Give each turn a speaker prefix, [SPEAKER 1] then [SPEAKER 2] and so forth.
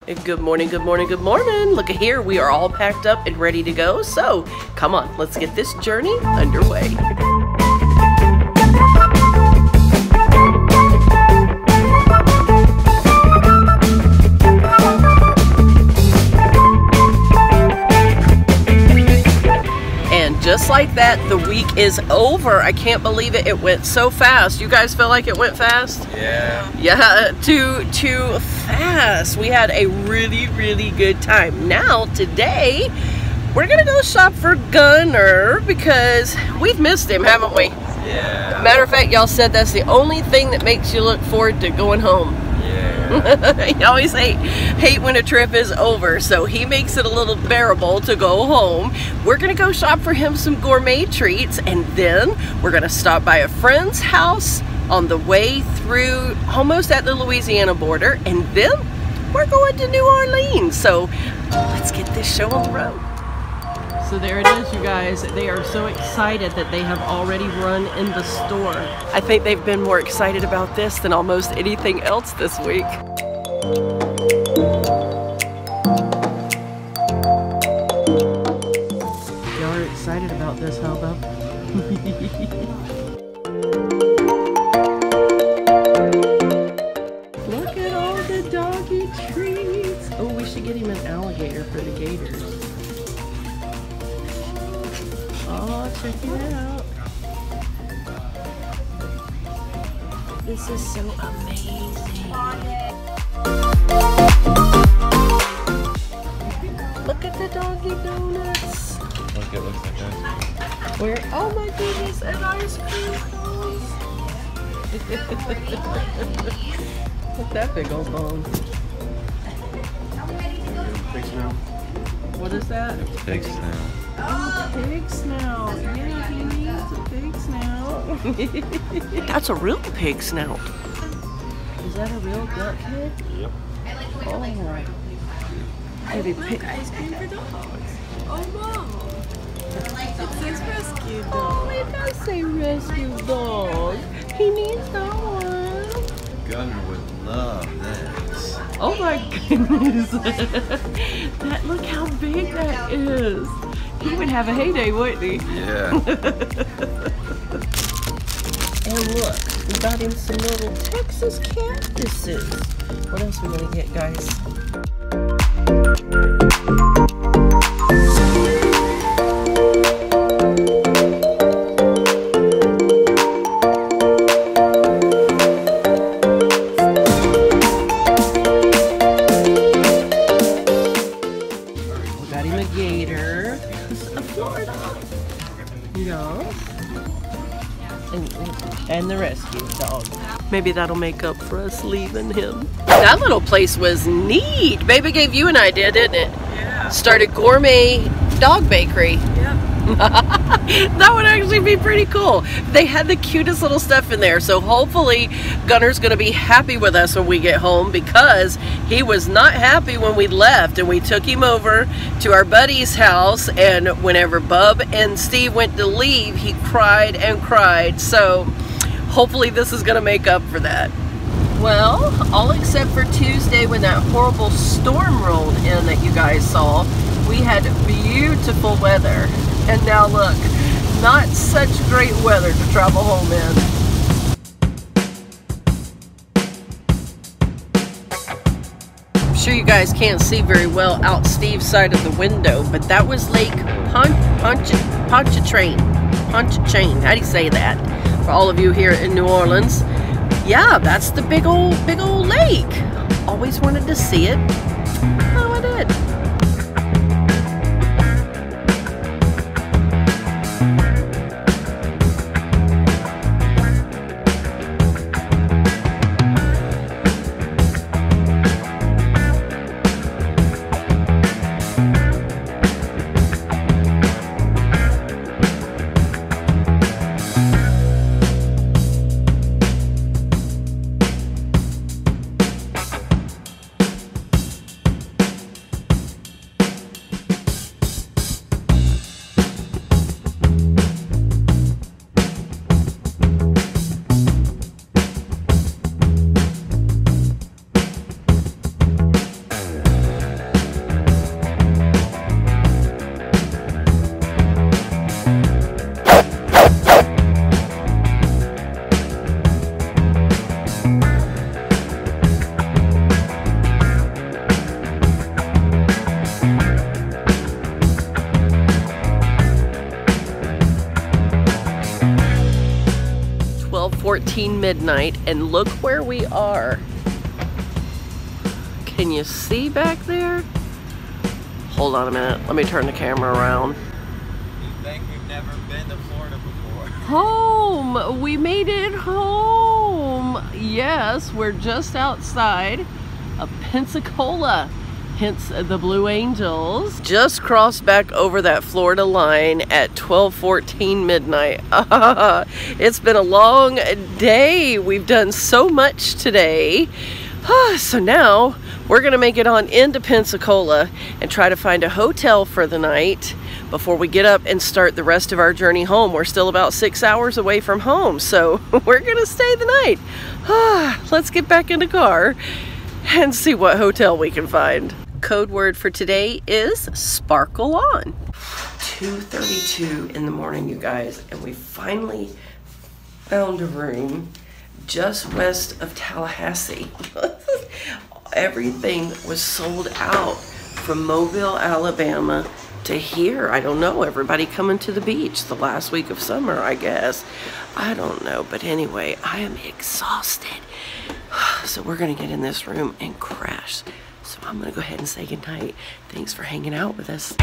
[SPEAKER 1] Good morning, good morning, good morning. Look at here, we are all packed up and ready to go. So come on, let's get this journey underway. And just like that, the week is over. I can't believe it. It went so fast. You guys feel like it went fast?
[SPEAKER 2] Yeah.
[SPEAKER 1] Yeah, too fast. We had a really good time. Now, today, we're gonna go shop for Gunner because we've missed him, haven't we?
[SPEAKER 2] Yeah.
[SPEAKER 1] Matter of fact, y'all said that's the only thing that makes you look forward to going home.
[SPEAKER 2] Yeah.
[SPEAKER 1] You always hate when a trip is over, so he makes it a little bearable to go home. We're gonna go shop for him some gourmet treats, and then we're gonna stop by a friend's house on the way through, almost at the Louisiana border, and then we're going to New Orleans. So let's get this show on the road. So there it is, you guys. They are so excited that they have already run in the store. I think they've been more excited about this than almost anything else this week. Y'all are excited about this, huh, bub? Look at all the doggy treats. Oh, we should get him an alligator for the gators. Oh, check it out. This is so amazing. Look at the doggy donuts.
[SPEAKER 2] Look, it looks like that.
[SPEAKER 1] Where? Oh my goodness, and ice cream cones. Look at that big old bone.
[SPEAKER 2] Pig snout.
[SPEAKER 1] What is that?
[SPEAKER 2] Pig snout.
[SPEAKER 1] Oh, pig snout. Yeah, he needs a pig snout. That's a real pig snout. Is that a real duck head?
[SPEAKER 2] Yep.
[SPEAKER 1] Oh. Maybe pig.
[SPEAKER 3] Ice cream for dogs. Oh wow. It says rescue dog.
[SPEAKER 1] Oh, it does say rescue dog. He needs that one.
[SPEAKER 2] Gunner would love this.
[SPEAKER 1] Oh my goodness. Look how big that is. He would have a heyday, wouldn't he?
[SPEAKER 2] Yeah.
[SPEAKER 1] And look, we got him some little Texas cactuses. What else we gonna get, guys? We got him a gator. This is a Florida. Yeah. And the rescue dog. Maybe that'll make up for us leaving him. That little place was neat. Baby gave you an idea, didn't it?
[SPEAKER 3] Yeah.
[SPEAKER 1] Started gourmet dog bakery.
[SPEAKER 3] Yep.
[SPEAKER 1] That would actually be pretty cool. They had the cutest little stuff in there, so hopefully Gunner's gonna be happy with us when we get home, because he was not happy when we left and we took him over to our buddy's house, and whenever Bub and Steve went to leave, he cried and cried. So hopefully this is gonna make up for that. Well, all except for Tuesday when that horrible storm rolled in that you guys saw, we had beautiful weather. And now look, not such great weather to travel home in. I'm sure you guys can't see very well out Steve's side of the window, but that was Lake Pontchartrain. Pontchartrain, how do you say that? For all of you here in New Orleans. Yeah, that's the big old lake. Always wanted to see it. Oh, I did. 12:14 midnight, and look where we are. Can you see back there? Hold on a minute, let me turn the camera around.
[SPEAKER 2] You think we've never been to Florida before?
[SPEAKER 1] Home! We made it home! Yes, we're just outside of Pensacola, hence the Blue Angels. Just crossed back over that Florida line at 12:14 midnight. It's been a long day. We've done so much today. So now we're gonna make it on into Pensacola and try to find a hotel for the night before we get up and start the rest of our journey home. We're still about 6 hours away from home, so we're gonna stay the night. Let's get back in the car and see what hotel we can find. Code word for today is sparkle on. 2:32 in the morning, you guys, and we finally found a room just west of Tallahassee. Everything was sold out from Mobile, Alabama to here. I don't know, everybody coming to the beach the last week of summer, I guess. I don't know, but anyway, I am exhausted. So we're gonna get in this room and crash. So I'm gonna go ahead and say goodnight. Thanks for hanging out with us.